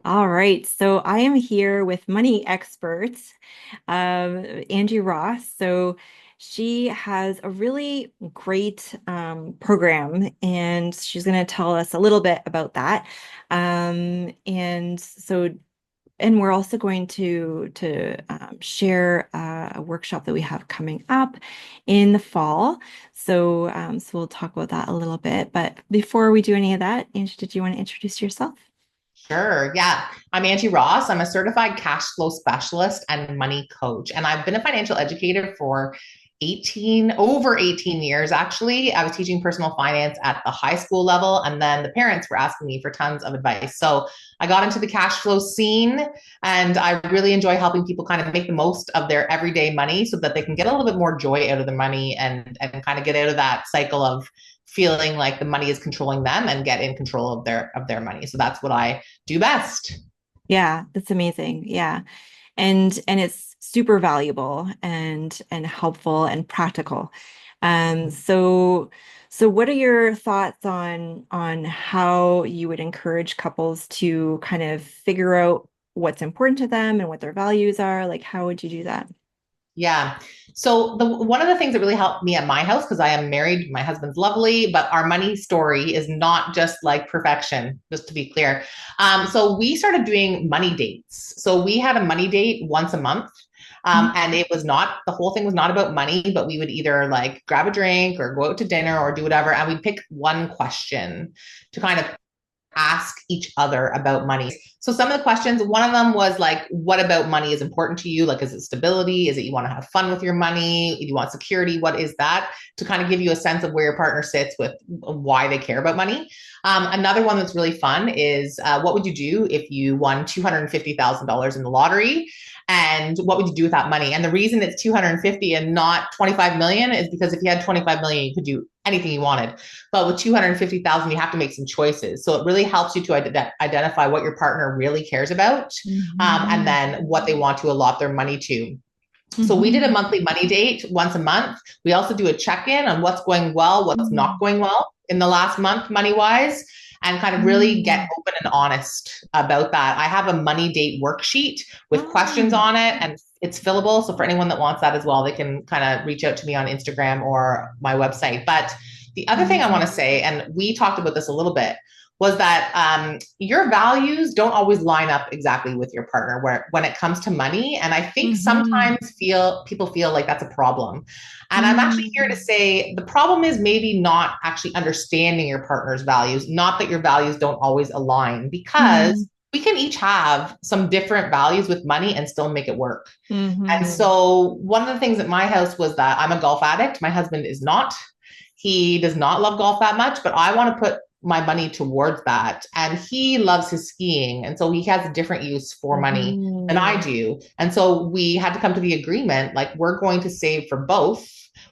All right, so I am here with money experts, Angie Ross. So she has a really great program, and she's going to tell us a little bit about that. And we're also going to share a workshop that we have coming up in the fall. So we'll talk about that a little bit. But before we do any of that, Angie, did you want to introduce yourself? Sure. Yeah. I'm Angie Ross. I'm a certified cash flow specialist and money coach. And I've been a financial educator for over 18 years, actually. I was teaching personal finance at the high school level, and then the parents were asking me for tons of advice. So I got into the cash flow scene, and I really enjoy helping people kind of make the most of their everyday money so that they can get a little bit more joy out of the money and kind of get out of that cycle of feeling like the money is controlling them and get in control of their money. So that's what I do best. Yeah, that's amazing. Yeah. And it's super valuable and helpful and practical. So what are your thoughts on how you would encourage couples to kind of figure out what's important to them and what their values are? Like, how would you do that? Yeah. So the one of the things that really helped me at my house, because I am married, my husband's lovely, but our money story is not just like perfection, just to be clear. So we started doing money dates. So we had a money date once a month. And it was not, the whole thing was not about money, but we would either like grab a drink or go out to dinner or do whatever. And we'd pick one question to kind of ask each other about money. So some of the questions, one of them was like, what about money is important to you? Like, is it stability? Is it you want to have fun with your money? Do you want security? What is that? To kind of give you a sense of where your partner sits with why they care about money. Another one that's really fun is what would you do if you won $250,000 in the lottery? And what would you do with that money? And the reason it's 250 and not 25 million is because if you had 25 million, you could do anything you wanted. But with 250,000, you have to make some choices. So it really helps you to identify what your partner really cares about, and Mhm. then what they want to allot their money to. So we did a Mhm. monthly money date once a month. We also do a check-in on what's going well, what's not going well in the last month, money wise, and kind of really get Mhm. open and honest about that. I have a money date worksheet with questions Oh. on it, and it's fillable. So for anyone that wants that as well, they can kind of reach out to me on Instagram or my website. But the other thing I want to Amazing. say, and we talked about this a little bit, was that your values don't always line up exactly with your partner where when it comes to money. And I think Mhm. sometimes people feel like that's a problem. And I'm actually here to Mhm. say the problem is maybe not actually understanding your partner's values, not that your values don't always align, because Mhm. we can each have some different values with money and still make it work. And Mhm. so one of the things at my house was that I'm a golf addict. My husband is not. He does not love golf that much, but I want to put my money towards that. And he loves his skiing. And so he has a different use for money than I Mhm. do. And so we had to come to the agreement like, we're going to save for both.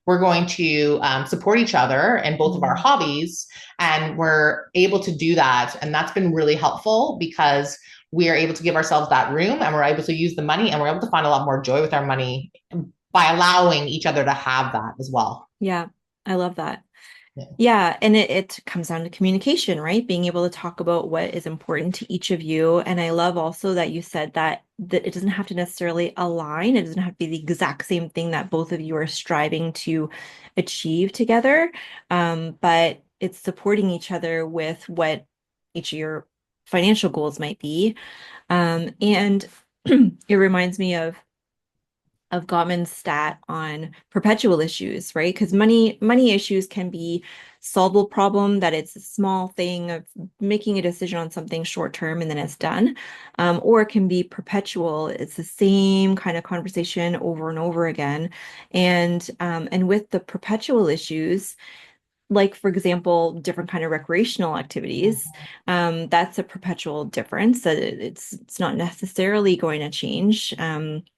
We're going to support each other in both of our Mhm. hobbies. And we're able to do that. And that's been really helpful because we are able to give ourselves that room and we're able to use the money and we're able to find a lot more joy with our money by allowing each other to have that as well. Yeah, I love that. Yeah. Yeah, and it comes down to communication, right? Being able to talk about what is important to each of you. And I love also that you said that it doesn't have to necessarily align. It doesn't have to be the exact same thing that both of you are striving to achieve together. But it's supporting each other with what each of your financial goals might be. And it reminds me of Gottman's stat on perpetual issues, right? Because money issues can be solvable problem that it's a small thing of making a decision on something short term and then it's done, or it can be perpetual. It's the same kind of conversation over and over again, and with the perpetual issues, like for example, different kind of recreational activities, that's a perpetual difference. That it's not necessarily going to change.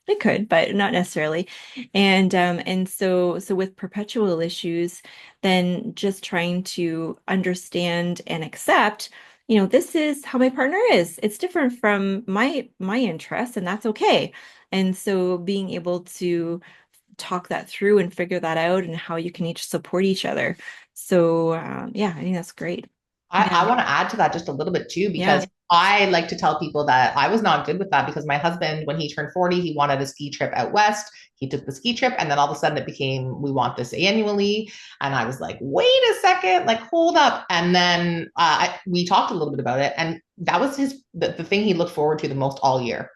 It could, but not necessarily. And so with perpetual issues, then just trying to understand and accept, this is how my partner is. It's different from my interests, and that's okay. And so being able to talk that through and figure that out and how you can each support each other. So yeah, I think that's great. I Yeah. want to add to that just a little bit too, because Yeah. I like to tell people that I was not good with that because my husband, when he turned 40, he wanted a ski trip out west. He took the ski trip, and then all of a sudden it became, we want this annually. And I was like, wait a second, like, hold up. And then we talked a little bit about it. And that was the thing he looked forward to the most all year.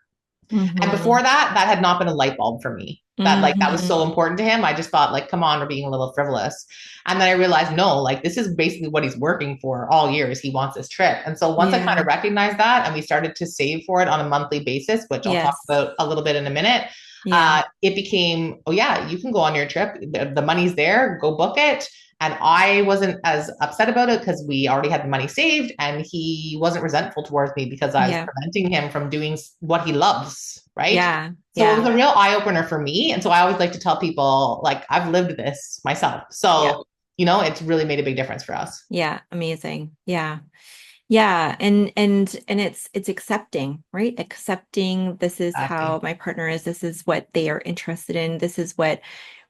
And before Mm-hmm. that, that had not been a light bulb for me. That like that was Mm-hmm. so important to him. I just thought like, come on, we're being a little frivolous. And then I realized, no, like this is basically what he's working for all years. He wants this trip. And so once I kind Yeah. of recognized that and we started to save for it on a monthly basis, which I'll talk Yes. about a little bit in a minute, Yeah. it became, oh yeah, you can go on your trip. The money's there, go book it. And I wasn't as upset about it because we already had the money saved and he wasn't resentful towards me because I was Yeah. preventing him from doing what he loves. Right. Yeah. So it Yeah. was a real eye opener for me. And so I always like to tell people, like, I've lived this myself. Yeah. So, it's really made a big difference for us. Yeah. Amazing. Yeah. Yeah, and it's accepting, right? Accepting this is how Exactly. my partner is, this is what they are interested in, this is what,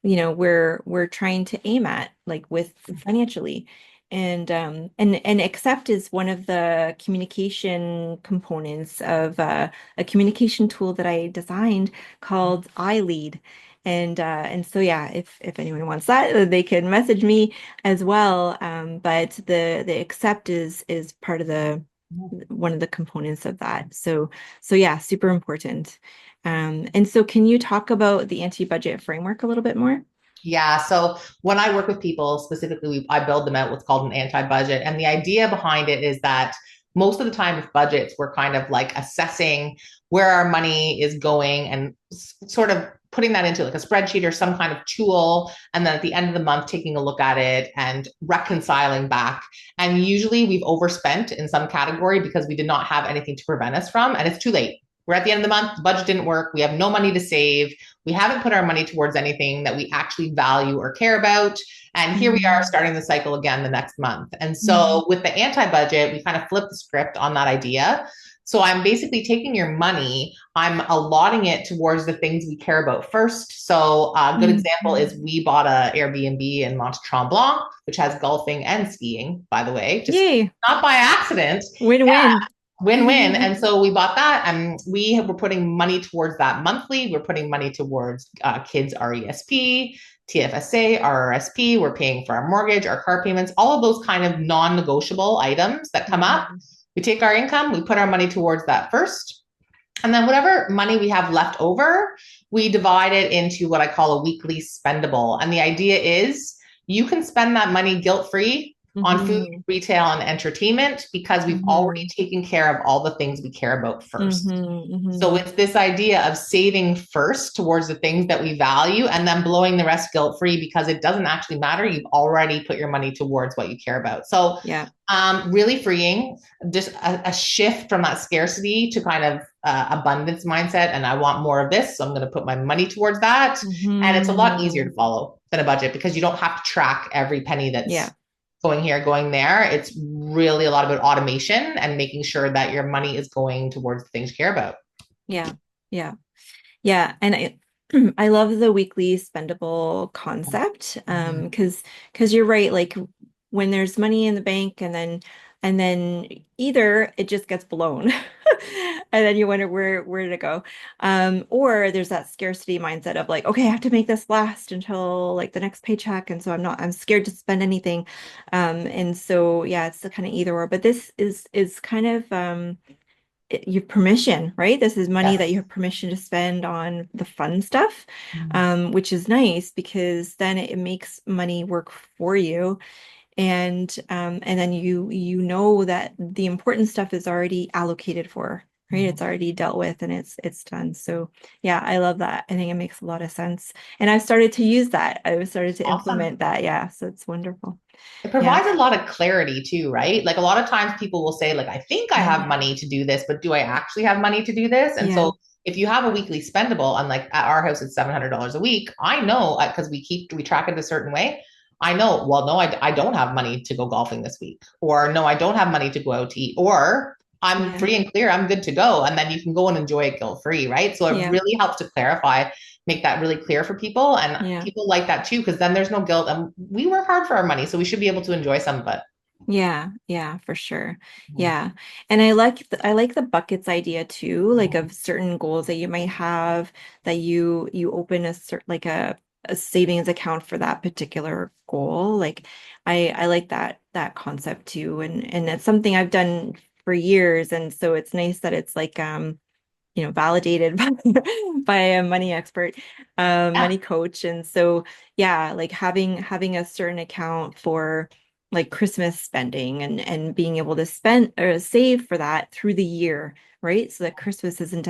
we're trying to aim at, like with financially. And accept is one of the communication components of a communication tool that I designed called I Lead. And so yeah, if anyone wants that, they can message me as well. But the accept is part of the one of the components of that. So yeah, super important. And so can you talk about the anti-budget framework a little bit more? Yeah. So when I work with people specifically, I build them out what's called an anti-budget. And the idea behind it is that most of the time with budgets, we're kind of like assessing where our money is going and sort of putting that into like a spreadsheet or some kind of tool. And then at the end of the month, taking a look at it and reconciling back. And usually we've overspent in some category because we did not have anything to prevent us from, and it's too late. We're at the end of the month, the budget didn't work. We have no money to save. We haven't put our money towards anything that we actually value or care about. And here we are Mhm. starting the cycle again the next month. And Mhm. so with the anti budget, we kind of flip the script on that idea. So I'm basically taking your money, I'm allotting it towards the things we care about first. So a good example Mhm. is we bought a Airbnb in Mont Tremblant, which has golfing and skiing, by the way, just Yay, not by accident. win-win. Win-win. And so we bought that and we were putting money towards that monthly. We're putting money towards kids' RESP, TFSA, RRSP. We're paying for our mortgage, our car payments, all of those kind of non-negotiable items that come up. Mhm. We take our income, we put our money towards that first. And then whatever money we have left over, we divide it into what I call a weekly spendable. And the idea is you can spend that money guilt-free on food, Mhm. retail, and entertainment because we've already Mhm. taken care of all the things we care about first. Mhm. So Mhm. it's this idea of saving first towards the things that we value and then blowing the rest guilt free because it doesn't actually matter. You've already put your money towards what you care about. So Yeah. really freeing, just a shift from that scarcity to kind of abundance mindset. And I want more of this. So I'm going to put my money towards that. And it's a lot easier to Mhm. follow than a budget because you don't have to track every penny that's Yeah. going here, going there. It's really a lot about automation and making sure that your money is going towards the things you care about. Yeah. Yeah. Yeah, and I love the weekly spendable concept Mhm. because you're right, like when there's money in the bank and then either it just gets blown and then you wonder where did it go, or there's that scarcity mindset of like, okay, I have to make this last until like the next paycheck, and so I'm scared to spend anything, and so yeah, it's the kind of either or, but this is kind of you have permission, right? This is money that you Yes. have permission to spend on the fun stuff, Mhm. which is nice because then it makes money work for you, and then you know that the important stuff is already allocated for, right? It's already dealt with and it's done. So yeah, I love that. I think it makes a lot of sense, and I've started to use that. I've started to Awesome. implement that. Yeah, so it's wonderful. It Yeah. provides a lot of clarity too, right? Like a lot of times people will say, like, I think I have Mhm. money to do this, but do I actually have money to do this? And Yeah. so if you have a weekly spendable, and like at our house, it's $700 a week, I know because we track it a certain way. I know, well, no, I don't have money to go golfing this week, or no, I don't have money to go out to eat, or I'm Yeah. free and clear, I'm good to go. And then you can go and enjoy it guilt free, right? So it Yeah. really helps to clarify, make that really clear for people. And Yeah. people like that too, because then there's no guilt. And we work hard for our money, so we should be able to enjoy some of it. Yeah, yeah, for sure. Yeah. And I like the buckets idea too, like of certain goals that you might have that you open a certain like a savings account for that particular goal. Like I like that concept too. And it's something I've done for years. And so it's nice that it's like validated by a money expert, Yeah. money coach. And so, yeah, like having a certain account for like Christmas spending and being able to spend or save for that through the year, right? So that Christmas isn't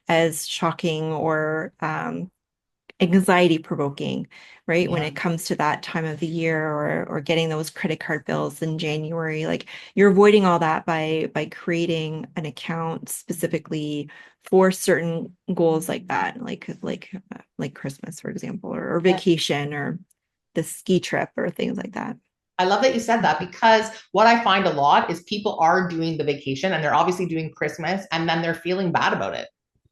as shocking or anxiety provoking, right? When Yeah. it comes to that time of the year or getting those credit card bills in January, like you're avoiding all that by creating an account specifically for certain goals like that, like Christmas, for example, or Yeah. vacation or the ski trip or things like that. I love that you said that because what I find a lot is people are doing the vacation and they're obviously doing Christmas and then they're feeling bad about it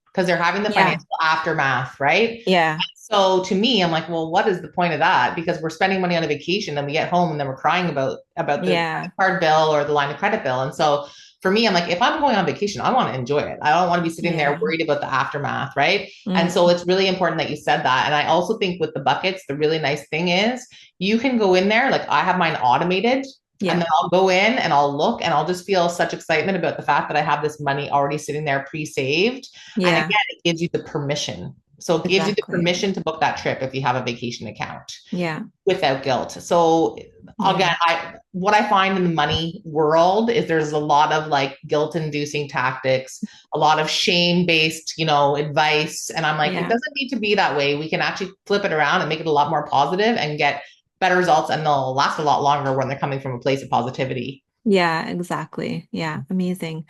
because they're having the Yeah. financial aftermath, right? Yeah. So to me, I'm like, well, what is the point of that? Because we're spending money on a vacation and we get home and then we're crying about the Yeah. credit card bill or the line of credit bill. And so for me, I'm like, if I'm going on vacation, I want to enjoy it. I don't want to be sitting there Yeah. worried about the aftermath, right? And so Mm. it's really important that you said that. And I also think with the buckets, the really nice thing is you can go in there, like I have mine automated. And Yeah. then I'll go in and I'll look and I'll just feel such excitement about the fact that I have this money already sitting there pre-saved. And again, Yeah. it gives you the permission. So it gives you the Exactly. permission to book that trip if you have a vacation account Yeah. without guilt. So Yeah. again, I what I find in the money world is there's a lot of like guilt inducing tactics, a lot of shame based, advice. And I'm like, it Yeah. doesn't need to be that way. We can actually flip it around and make it a lot more positive and get better results and they'll last a lot longer when they're coming from a place of positivity. Yeah, exactly. Yeah, amazing.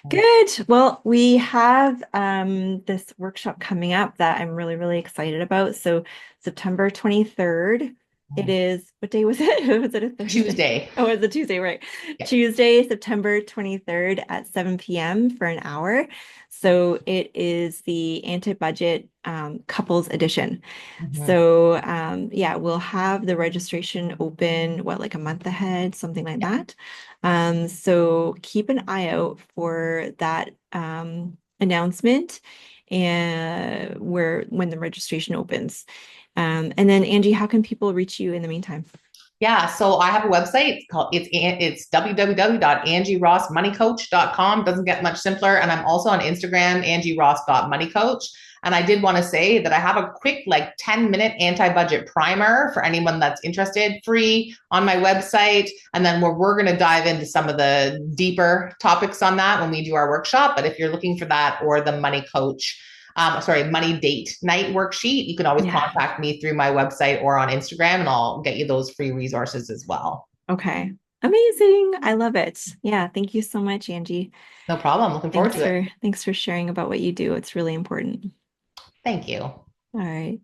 Good. Well, we have this workshop coming up that I'm really, really excited about. So September 23rd, it is, what day was it? Was it a Thursday? Tuesday. Oh, it's a Tuesday, right? Yeah. Tuesday, September 23rd at 7 p.m. for an hour. So it is the anti-budget couples edition. Mhm. So yeah, we'll have the registration open, what, like a month ahead, something like that. So keep an eye out for that announcement and where when the registration opens. And then Angie, how can people reach you in the meantime? Yeah, so I have a website called it's www.angierossmoneycoach.com. Doesn't get much simpler. And I'm also on Instagram, angieross.moneycoach. And I did want to say that I have a quick, like 10-minute anti-budget primer for anyone that's interested, free on my website. And then we're going to dive into some of the deeper topics on that when we do our workshop. But if you're looking for that or the money coach, money date night worksheet, you can always Yeah. contact me through my website or on Instagram, and I'll get you those free resources as well. Okay. Amazing. I love it. Yeah. Thank you so much, Angie. No problem. Looking forward Thanks to it. for thanks for sharing about what you do. It's really important. Thank you. All right.